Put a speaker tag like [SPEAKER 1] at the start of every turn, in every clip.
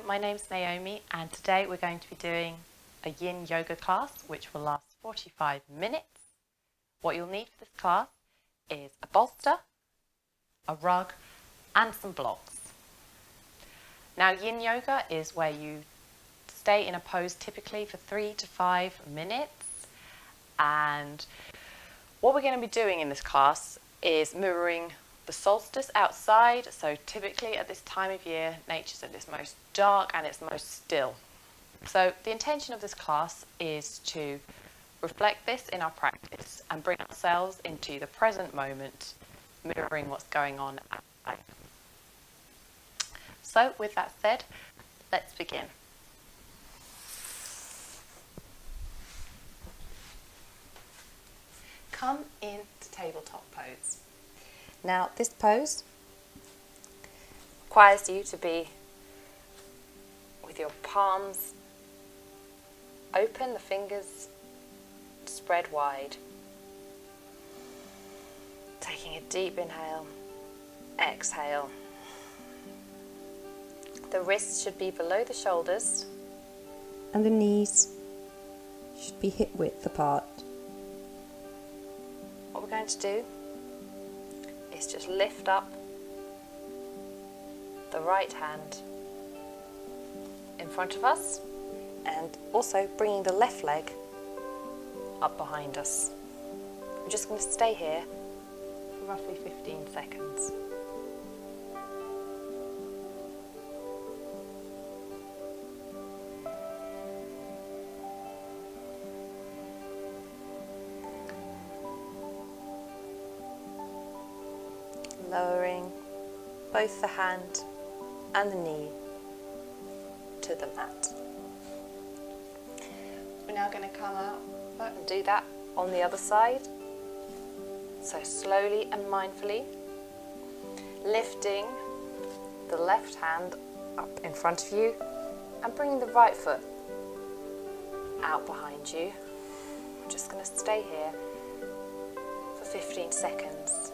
[SPEAKER 1] my name's Naomi and today we're going to be doing a yin yoga class which will last 45 minutes. What you'll need for this class is a bolster, a rug and some blocks. Now yin yoga is where you stay in a pose typically for 3 to 5 minutes, and what we're going to be doing in this class is mirroring the solstice outside. So typically at this time of year, nature's at its most dark and it's most still. So the intention of this class is to reflect this in our practice and bring ourselves into the present moment, mirroring what's going on outside. So with that said, let's begin. Come into tabletop pose. Now this pose requires you to be with your palms open, the fingers spread wide. Taking a deep inhale, exhale. The wrists should be below the shoulders and the knees should be hip width apart. What we're going to do is just lift up the right hand in front of us and also bringing the left leg up behind us. We're just going to stay here for roughly 15 seconds. Lowering both the hand and the knee to the mat. We're now going to come out and do that on the other side. So slowly and mindfully lifting the left hand up in front of you and bringing the right foot out behind you. We're just going to stay here for 15 seconds.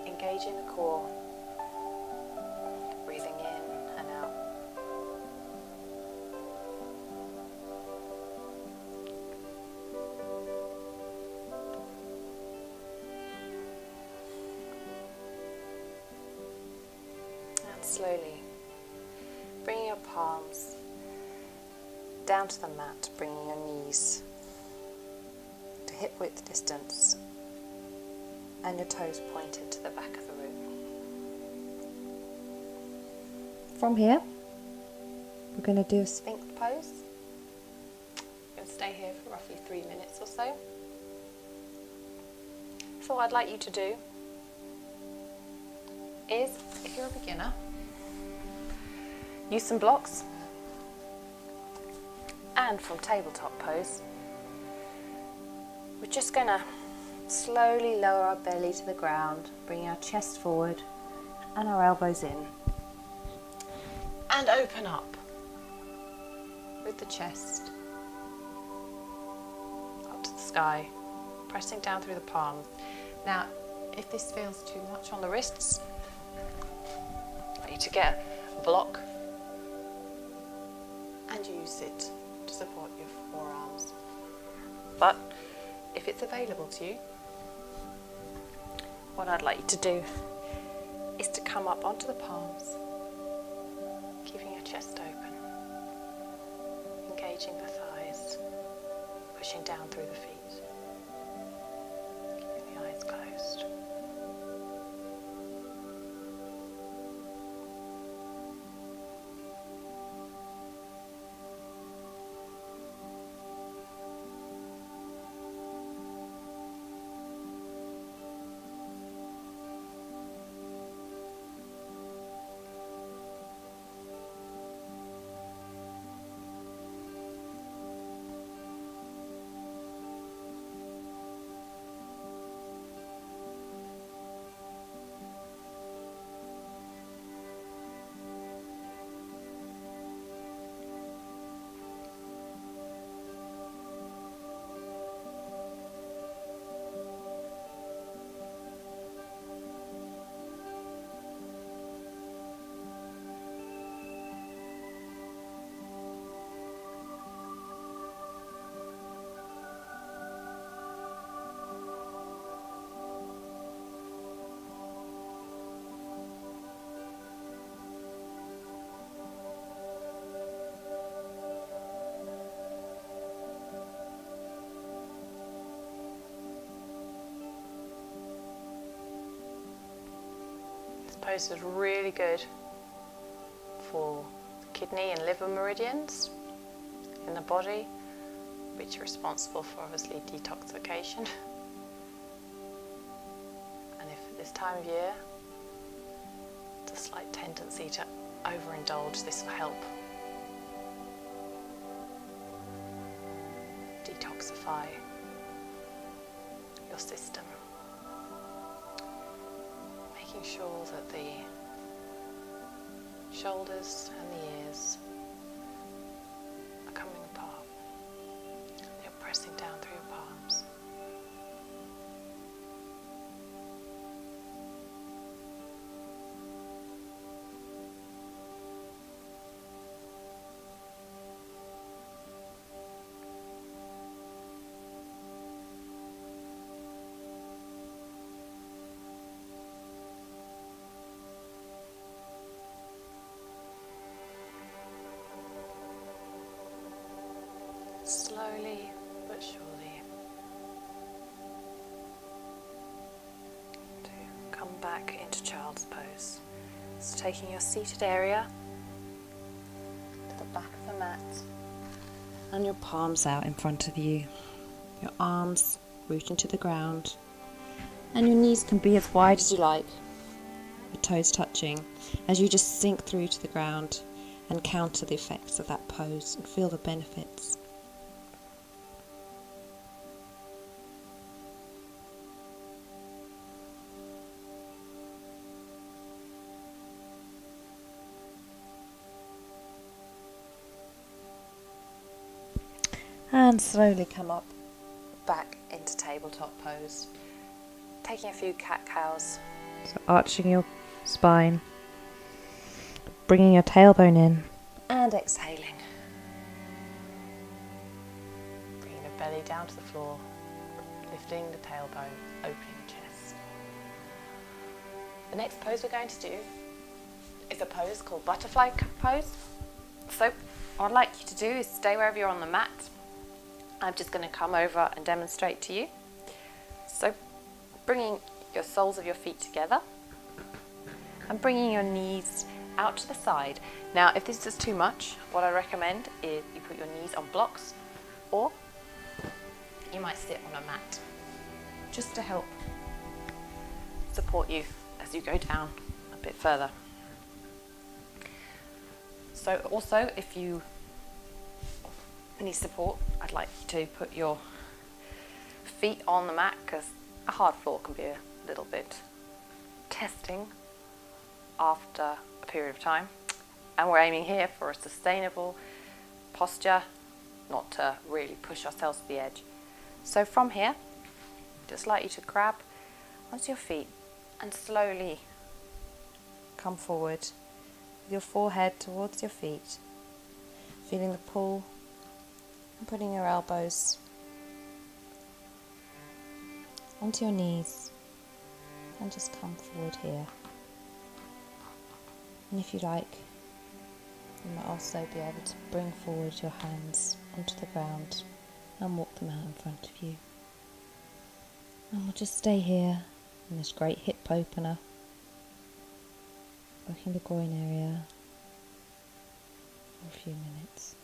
[SPEAKER 1] Engaging the core, breathing in and out. And slowly bringing your palms down to the mat, bringing your knees to hip width distance and your toes pointed to the back of the room. From here, we're going to do a Sphinx pose. We're going to stay here for roughly 3 minutes or so. So what I'd like you to do is, if you're a beginner, use some blocks, and from tabletop pose, we're just going to slowly lower our belly to the ground, bring our chest forward and our elbows in. And open up with the chest up to the sky, pressing down through the palms. Now, if this feels too much on the wrists, I need to get a block and use it to support your forearms. But if it's available to you, what I'd like you to do is to come up onto the palms, keeping your chest open, engaging the thighs, pushing down through the feet, keeping the eyes closed. pose is really good for kidney and liver meridians in the body, which are responsible for obviously detoxification. And if at this time of year, there's a slight tendency to overindulge, this will help detoxify your system. Making sure that the shoulders and the ears are coming apart. You're pressing down through your palms. Slowly but surely to come back into child's pose. So taking your seated area to the back of the mat and your palms out in front of you. Your arms rooting to the ground and your knees can be as wide as you like, your toes touching, as you just sink through to the ground and counter the effects of that pose and feel the benefits. And slowly come up back into tabletop pose, taking a few cat-cows. So arching your spine, bringing your tailbone in and exhaling. Bringing the belly down to the floor, lifting the tailbone, opening the chest. The next pose we're going to do is a pose called butterfly pose. So what I'd like you to do is stay wherever you're on the mat. I'm just going to come over and demonstrate to you. So bringing your soles of your feet together and bringing your knees out to the side. Now if this is too much, what I recommend is you put your knees on blocks, or you might sit on a mat just to help support you as you go down a bit further. So also if you need support, I'd like you to put your feet on the mat, because a hard floor can be a little bit testing after a period of time, and we're aiming here for a sustainable posture, not to really push ourselves to the edge. So from here, just like you to grab onto your feet and slowly come forward with your forehead towards your feet, feeling the pull and putting your elbows onto your knees and just come forward here. And if you like, you might also be able to bring forward your hands onto the ground and walk them out in front of you. And we'll just stay here in this great hip opener, working the groin area for a few minutes.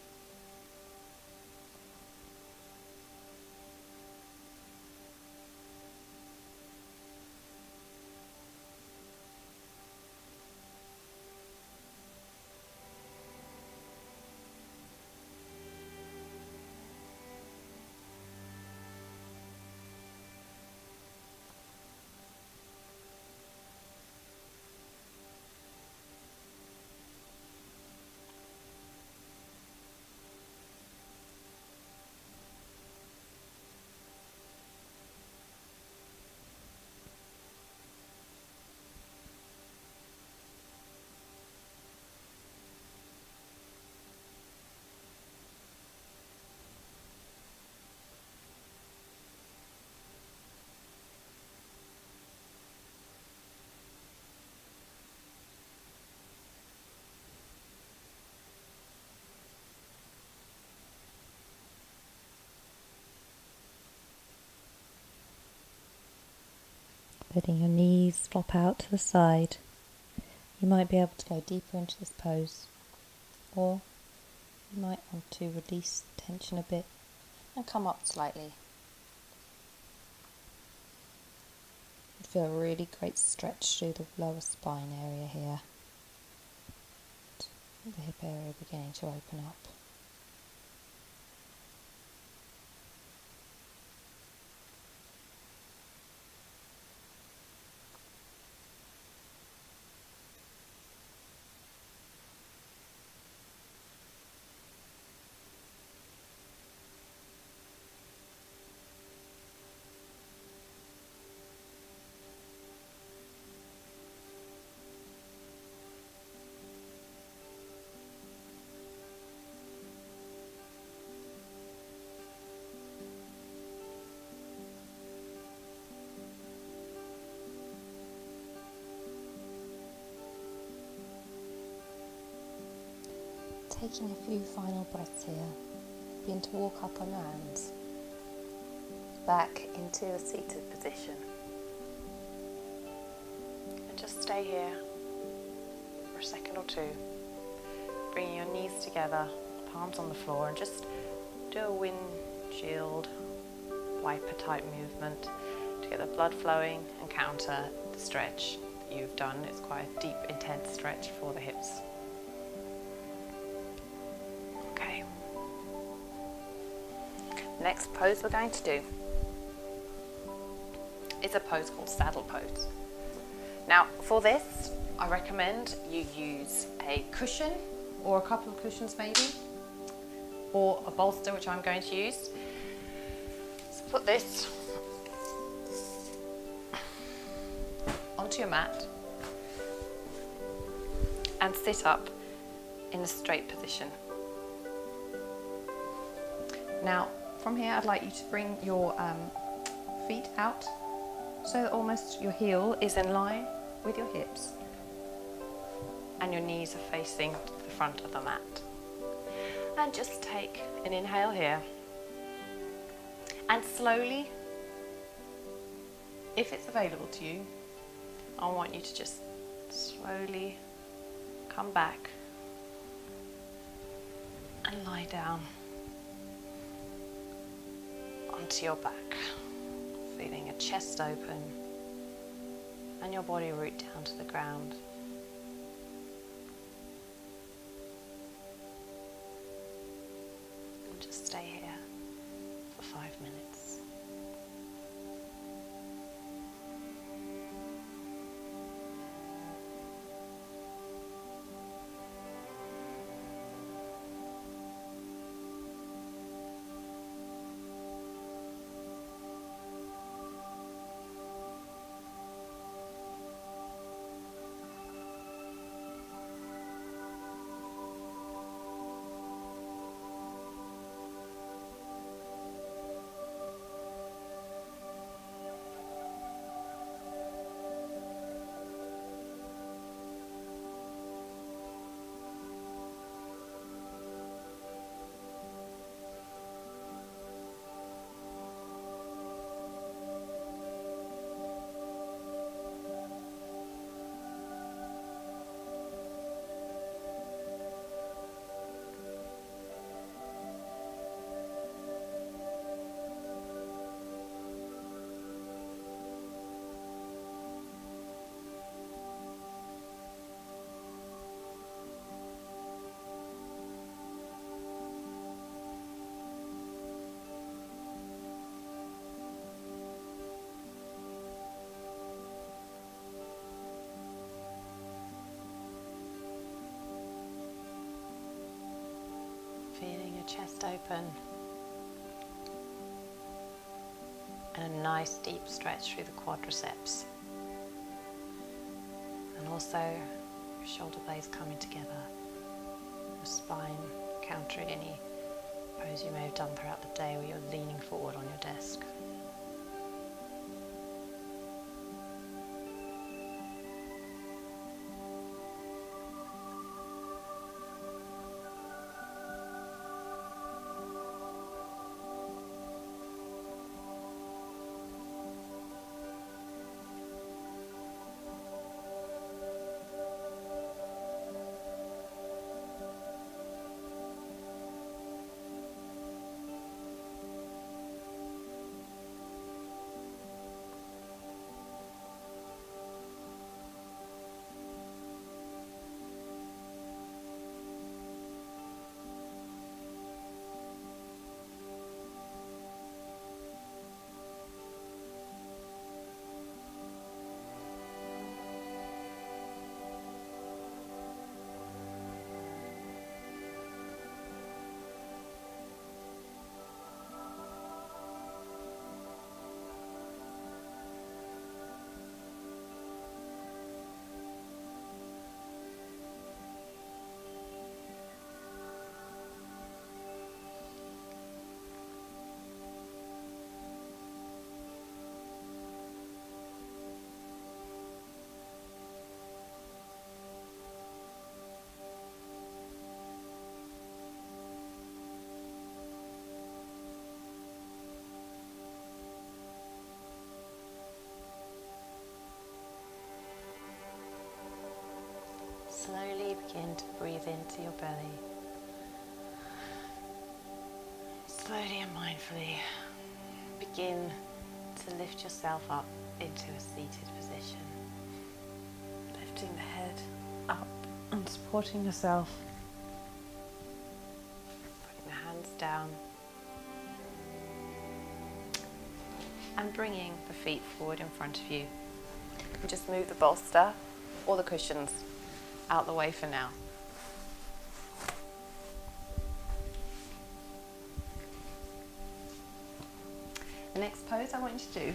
[SPEAKER 1] Letting your knees flop out to the side,
[SPEAKER 2] You might be able to go deeper into this pose, or you might want to release tension a bit and come up slightly. You feel a really great stretch through the lower spine area here. The hip area beginning to open up. Taking a few final breaths here, begin to walk up on your hands, back into a seated position. And just stay here for a second or two, bringing your knees together, palms on the floor, and just do a windshield wiper type movement to get the blood flowing and counter the stretch that you've done. It's quite a deep, intense stretch for the hips. Next pose we're going to do is a pose called saddle pose. Now for this, I recommend you use a cushion or a couple of cushions maybe, or a bolster, which I'm going to use. So put this onto your mat and sit up in a straight position. Now from here, I'd like you to bring your feet out so that almost your heel is in line with your hips and your knees are facing the front of the mat. And just take an inhale here and slowly, if it's available to you, I want you to just slowly come back and lie down onto your back, feeling your chest open and your body root down to the ground. And just stay here for 5 minutes. Feeling your chest open and a nice deep stretch through the quadriceps, and also your shoulder blades coming together, your spine countering any pose you may have done throughout the day where you're leaning forward on your desk. slowly begin to breathe into your belly. Slowly and mindfully begin to lift yourself up into a seated position. Lifting the head up and supporting yourself. Putting the hands down. And bringing the feet forward in front of you. And just move the bolster or the cushions out the way for now. The next pose I want you to do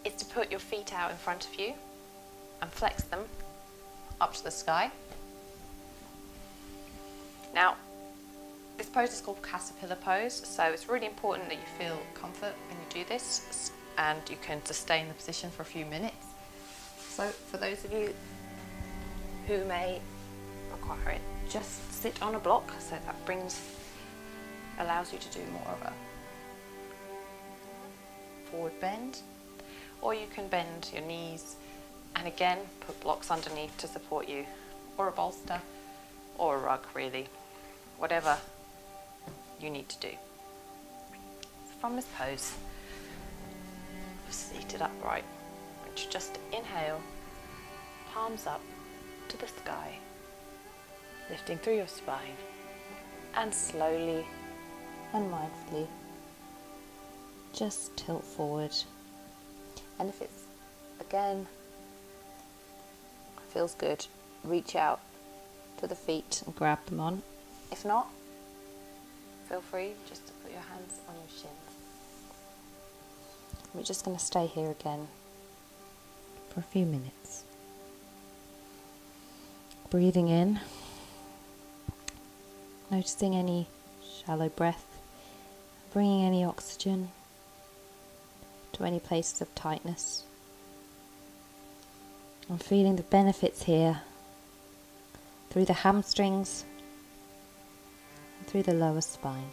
[SPEAKER 2] is to put your feet out in front of you and flex them up to the sky. Now, this pose is called caterpillar pose, so it's really important that you feel comfort when you do this and you can sustain the position for a few minutes. So for those of you who may require it, just sit on a block, so that allows you to do more of a forward bend, or you can bend your knees and again put blocks underneath to support you, or a bolster or a rug, really, whatever you need to do. So from this pose, seated upright, which just inhale, palms up to the sky, lifting through your spine, and slowly and mindfully just tilt forward. And if it's, again, feels good, reach out to the feet and grab them on. If not, feel free just to put your hands on your shins. We're just going to stay here again for a few minutes. Breathing in, noticing any shallow breath, bringing any oxygen to any places of tightness. I'm feeling the benefits here through the hamstrings and through the lower spine.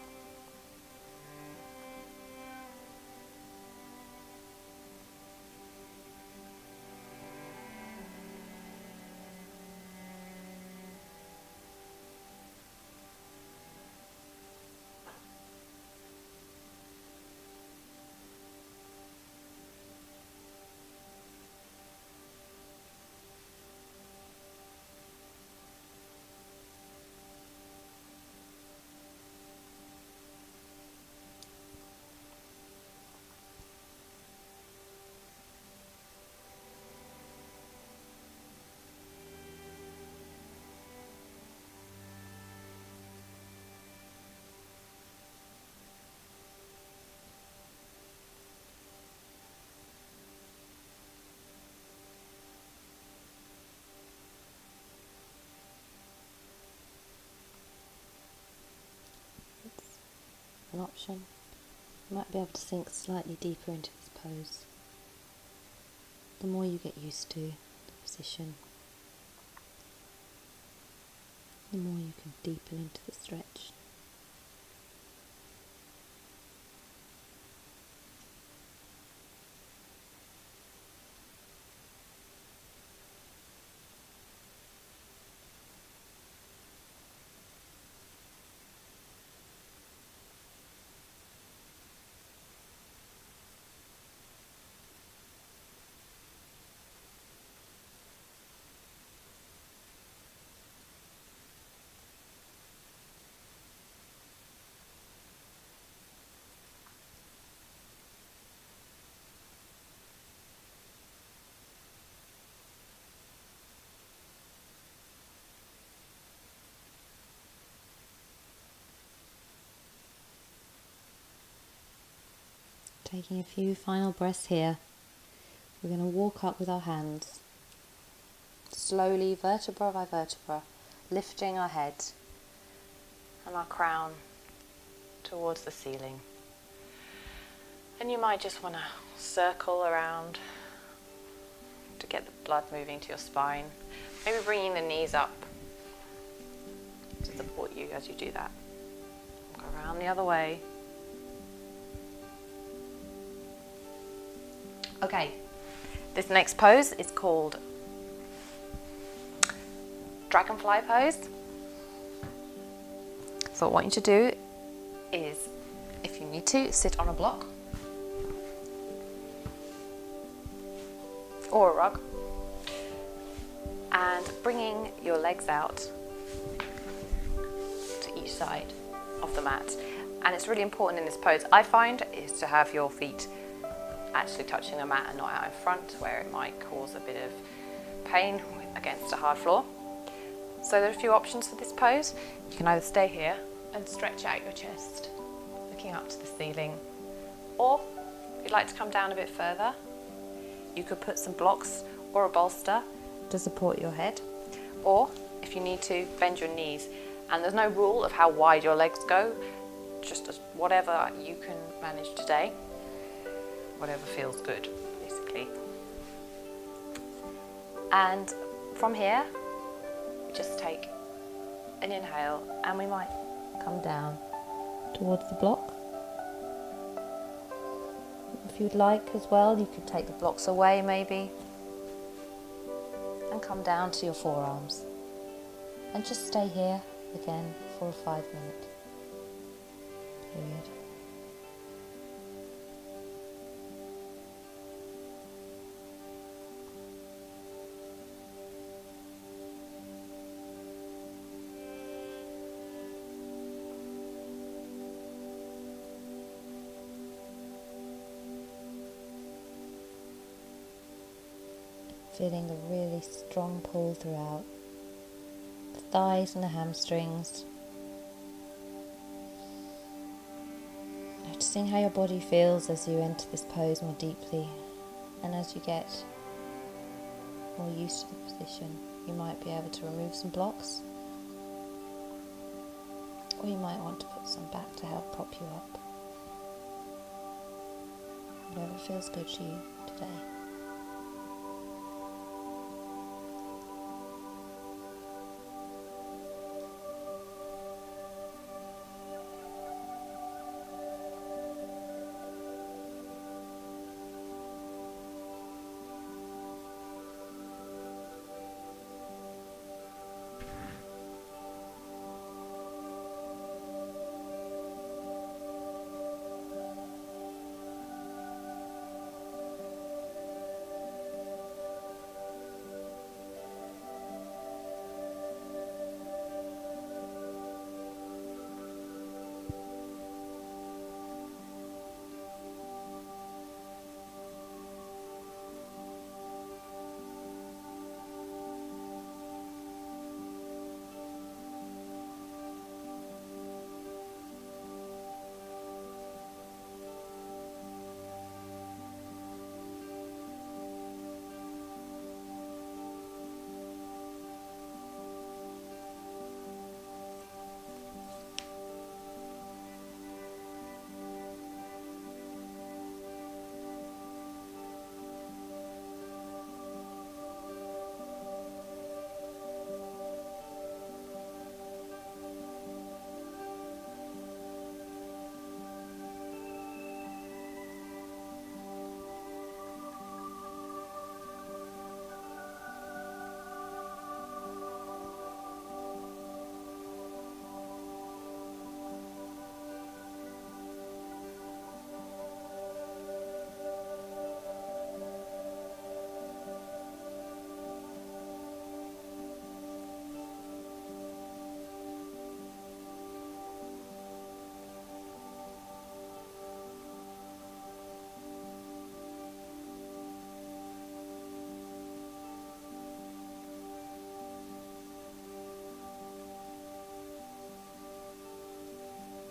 [SPEAKER 2] An option. You might be able to sink slightly deeper into this pose. The more you get used to the position, the more you can deepen into the stretch. Taking a few final breaths here. We're going to walk up with our hands, slowly, vertebra by vertebra, lifting our head and our crown towards the ceiling. And you might just want to circle around to get the blood moving to your spine. Maybe bringing the knees up to support you as you do that. Go around the other way. Okay, this next pose is called
[SPEAKER 1] dragonfly pose. So what I want you to do is, if you need to, sit on a block or a rug, and bringing your legs out to each side of the mat. And it's really important in this pose, I find, is to have your feet actually touching the mat and not out in front, where it might cause a bit of pain against a hard floor. So there are a few options for this pose. You can either stay here and stretch out your chest, looking up to the ceiling, or if you'd like to come down a bit further, you could put some blocks or a bolster to support your head, or if you need to, bend your knees. And there's no rule of how wide your legs go, just as whatever you can manage today, whatever feels good, basically. And from here, we just take an inhale, and we might come down towards the block. If you'd like as well, you could take the blocks away maybe, and come down to your forearms. And just stay here again for a 5-minute period. Feeling a really strong pull throughout the thighs and the hamstrings. Noticing how your body feels as you enter this pose more deeply, and as you get more used to the position, you might be able to remove some blocks, or you might want to put some back to help prop you up. Whatever feels good to you today.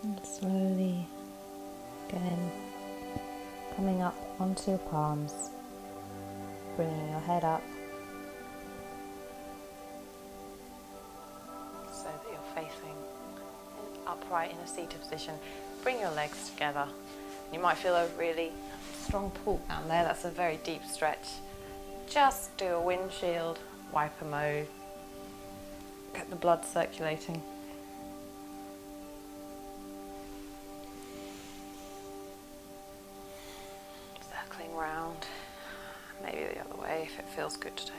[SPEAKER 1] And slowly, again, coming up onto your palms, bringing your head up so that you're facing upright in a seated position. Bring your legs together. You might feel a really strong pull down there. That's a very deep stretch. Just do a windshield wiper mode. Get the blood circulating. Circling round, maybe the other way if it feels good today.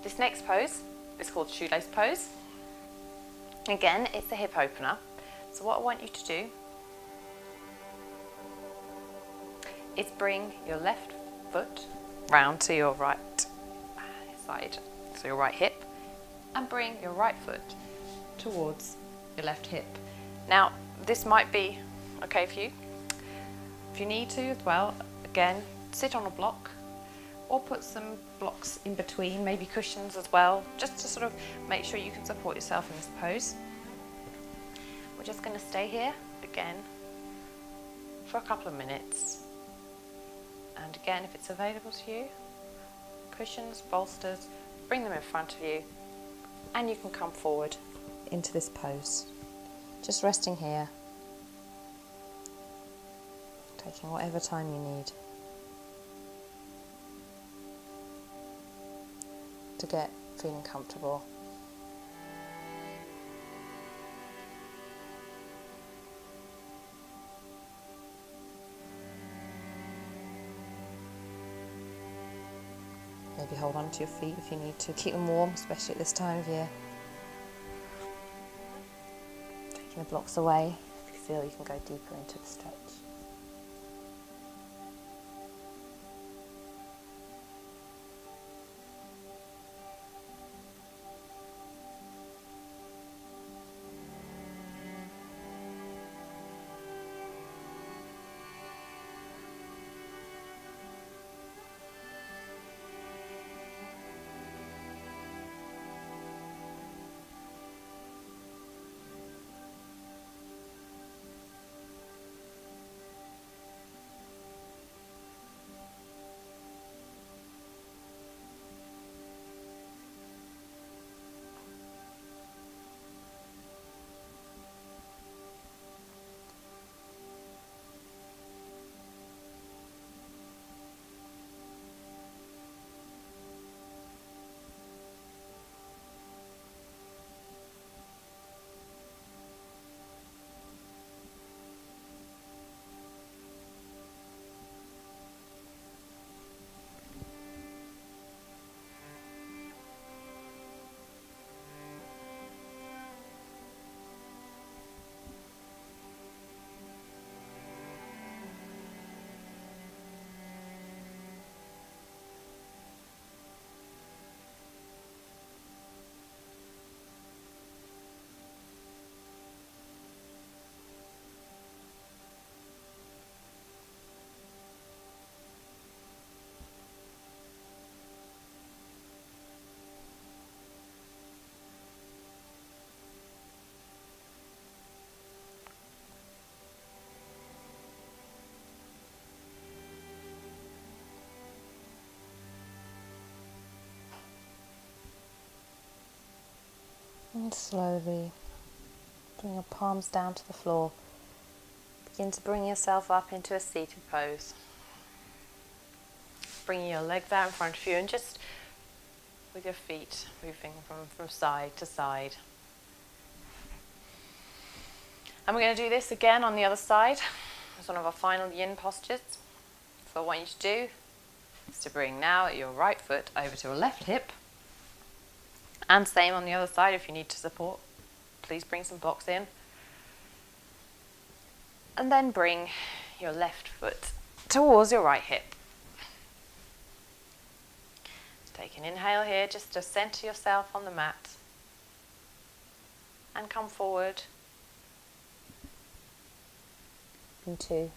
[SPEAKER 1] This next pose is called shoelace pose. Again, it's a hip opener. So what I want you to do is bring your left foot round to your right side, so your right hip, and bring your right foot towards your left hip. Now, this might be okay for you. If you need to as well, again, sit on a block or put some blocks in between, maybe cushions as well, just to sort of make sure you can support yourself in this pose. We're just going to stay here again for a couple of minutes. And again, if it's available to you, cushions, bolsters, bring them in front of you, and you can come forward into this pose. Just resting here, taking whatever time you need to get feeling comfortable. Maybe hold on to your feet if you need to. Keep them warm, especially at this time of year. Taking the blocks away. If you feel you can go deeper into the stretch. And slowly bring your palms down to the floor. Begin to bring yourself up into a seated pose. Bringing your legs out in front of you and just with your feet moving from side to side. And we're going to do this again on the other side. It's one of our final yin postures. So what I want you to do is to bring now your right foot over to your left hip. And same on the other side. If you need to support, please bring some blocks in. And then bring your left foot towards your right hip. Take an inhale here just to center yourself on the mat. And come forward into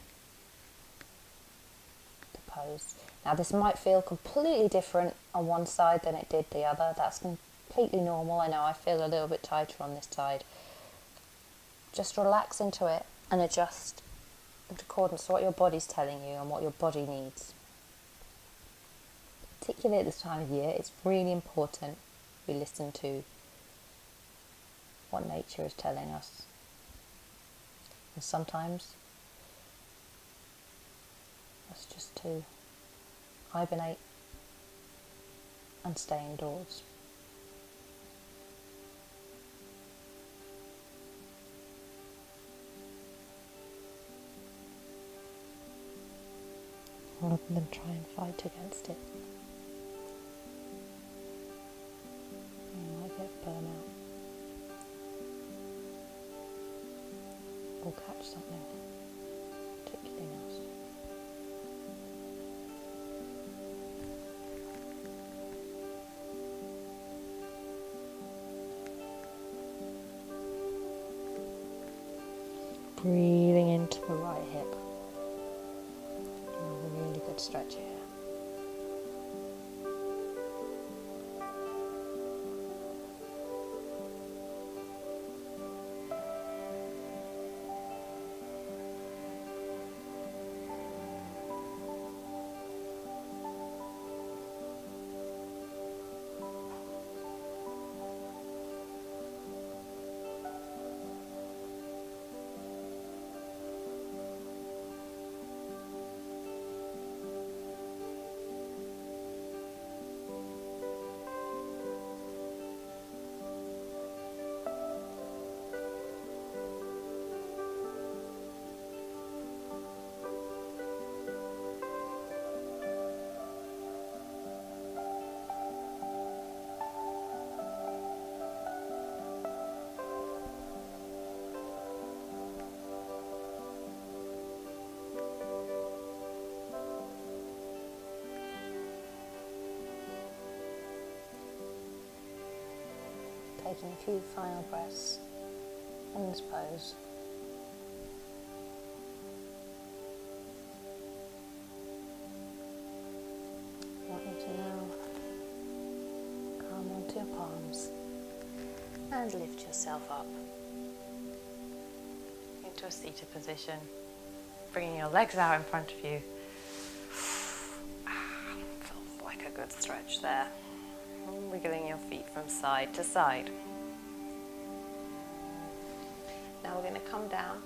[SPEAKER 1] the pose. Now this might feel completely different on one side than it did the other. That's completely normal. I know I feel a little bit tighter on this side. Just relax into it and adjust in accordance to what your body's telling you and what your body needs. Particularly at this time of year, it's really important we listen to what nature is telling us. And sometimes that's just to hibernate and stay indoors. Rather than try and fight against it.
[SPEAKER 2] something particularly nasty. Breathing into the right hip. A really good stretch here. Taking a few final breaths in this pose. I want you to now come onto your palms and lift yourself up into a seated position, bringing your legs out in front of you. Feels like a good stretch there. Wiggling your feet from side to side. Now we're going to come down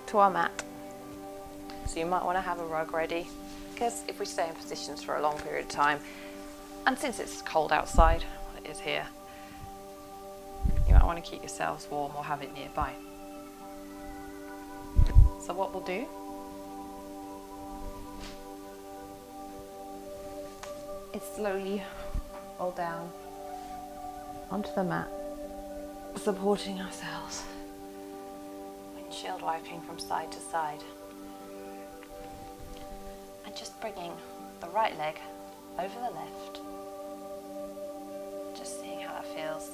[SPEAKER 2] to our mat. So you might want to have a rug ready, because if we stay in positions for a long period of time, and since it's cold outside, well, it is here, you might want to keep yourselves warm or have it nearby. So what we'll do is slowly roll down onto the mat, supporting ourselves, windshield wiping from side to side, and just bringing the right leg over the left, just seeing how that feels,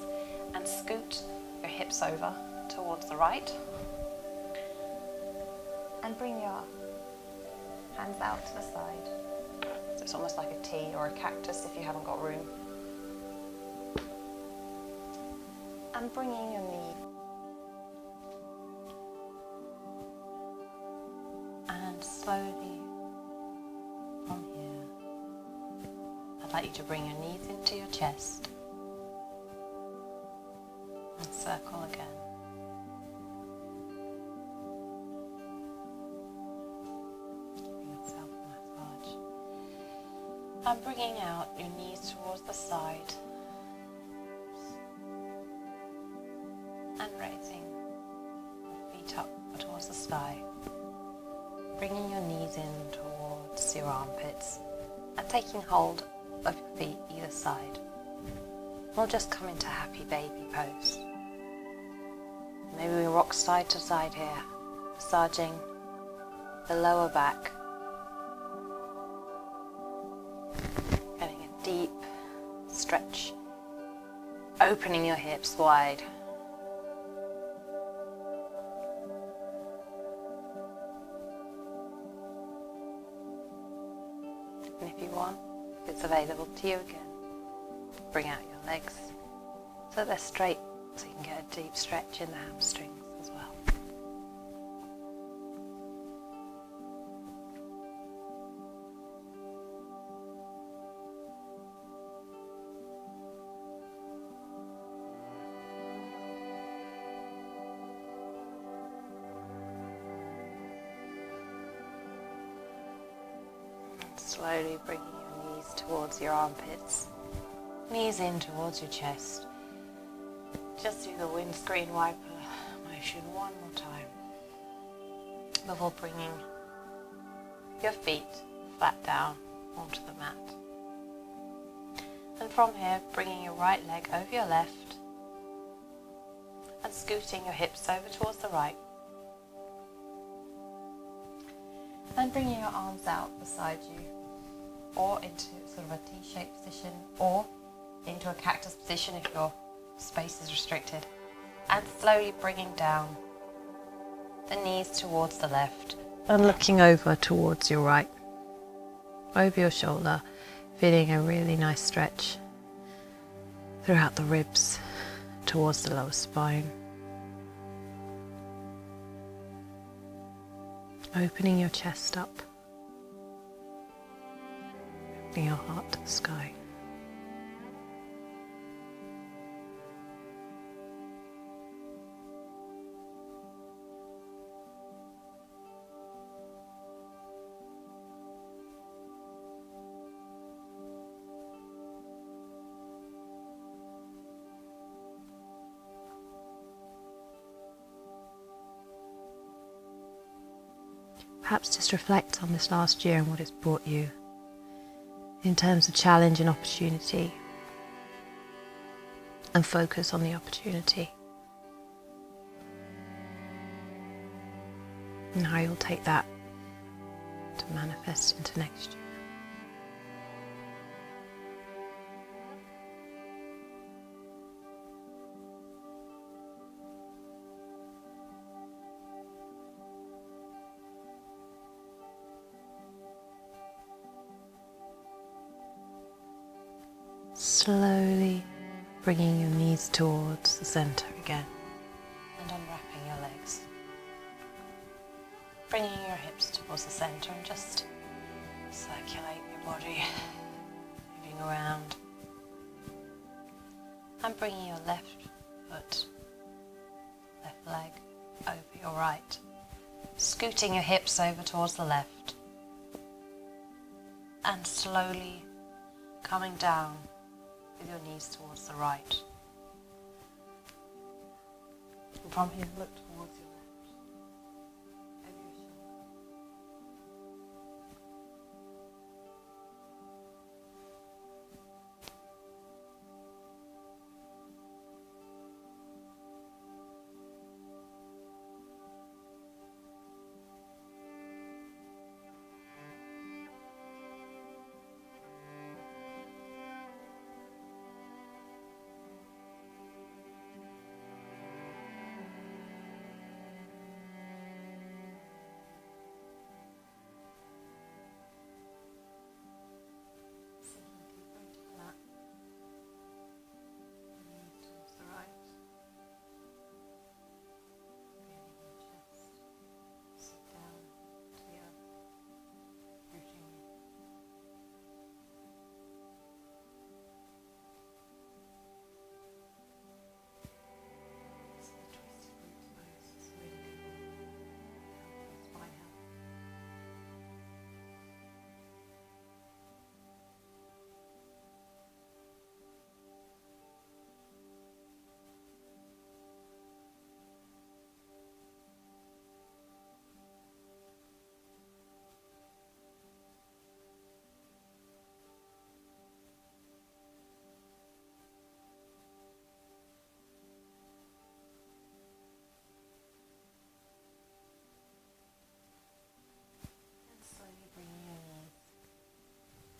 [SPEAKER 2] and scoot your hips over towards the right, and bring your hands out to the side. So it's almost like a T or a cactus if you haven't got room. And bringing your knee and slowly from here, I'd like you to bring your knees into your chest and circle again. Giving yourself a massage and bringing out your knees towards the side. And raising your feet up towards the sky, bringing your knees in towards your armpits and taking hold of your feet either side. We'll just come into happy baby pose. Maybe we rock side to side here, massaging the lower back, getting a deep stretch, opening your hips wide. And if you want, if it's available to you again, bring out your legs so they're straight, so you can get a deep stretch in the hamstrings as well. Slowly bringing your knees towards your armpits, knees in towards your chest. Just do the windscreen wiper motion one more time before bringing your feet flat down onto the mat. And from here, bringing your right leg over your left and scooting your hips over towards the right.
[SPEAKER 1] And bringing your arms out beside you, or into sort of a T-shaped position, or into a cactus position if your space is restricted. And slowly bringing down the knees towards the left and looking over towards your right, over your shoulder, feeling a really nice stretch throughout the ribs towards the lower spine. Opening your chest up, opening your heart to the sky. Perhaps just reflect on this last year and what it's brought you in terms of challenge and opportunity, and focus on the opportunity and how you'll take that to manifest into next year. Slowly bringing your knees towards the centre again and unwrapping your legs. Bringing your hips towards the centre and just circulate your body, moving around. And bringing your left foot, left leg over your right. Scooting your hips over towards the left. And slowly coming down with your knees towards the right. And from here, look towards your left, over your shoulder.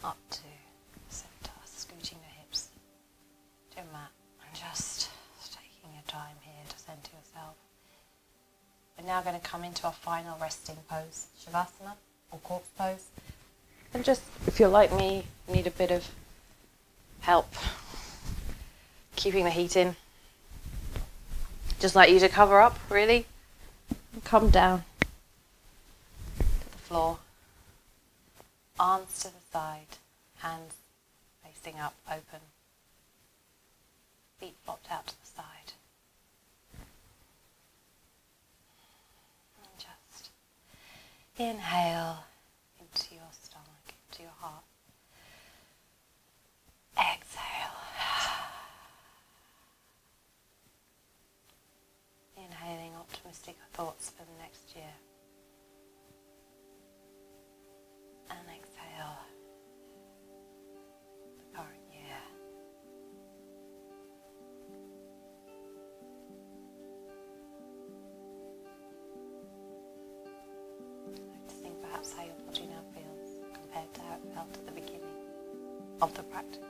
[SPEAKER 1] Up to centre, scooting the hips to your mat and just taking your time here to centre yourself. We're now going to come into our final resting pose, Shavasana or corpse pose. And just, if you're like me, need a bit of help keeping the heat in. Just like you to cover up, really. And come down to the floor. Arms to the side, hands facing up, open. Feet flopped out to the side. And just inhale into your stomach, into your heart. Exhale. Inhaling optimistic thoughts for the next year. And exhale the current year. Noticing perhaps how felt at the beginning of the practice.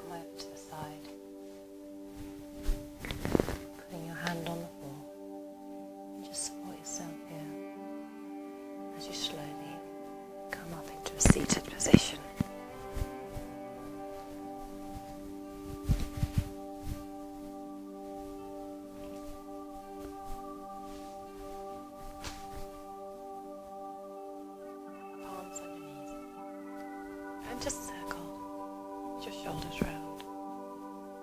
[SPEAKER 1] Over to the side, putting your hand on the floor, and just support yourself here as you slowly come up into a seated position. Palms on your knees, and just circle your shoulders round.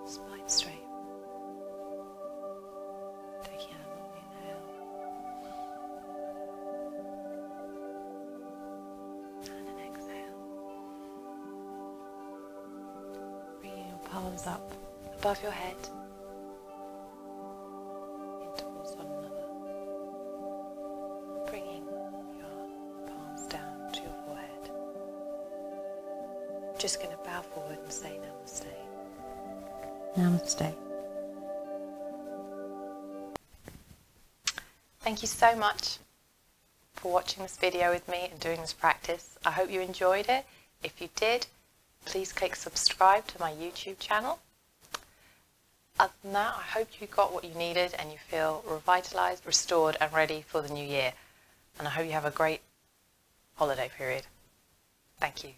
[SPEAKER 1] Spine straight. Taking a long inhale. And an exhale. Bringing your palms up above your head. In towards one another. Bringing your palms down to your forehead. Just going to bow forward and say namaste. Namaste. Thank you so much for watching this video with me and doing this practice. I hope you enjoyed it. If you did, please click subscribe to my YouTube channel. Other than that, I hope you got what you needed and you feel revitalized, restored and ready for the new year. And I hope you have a great holiday period. Thank you.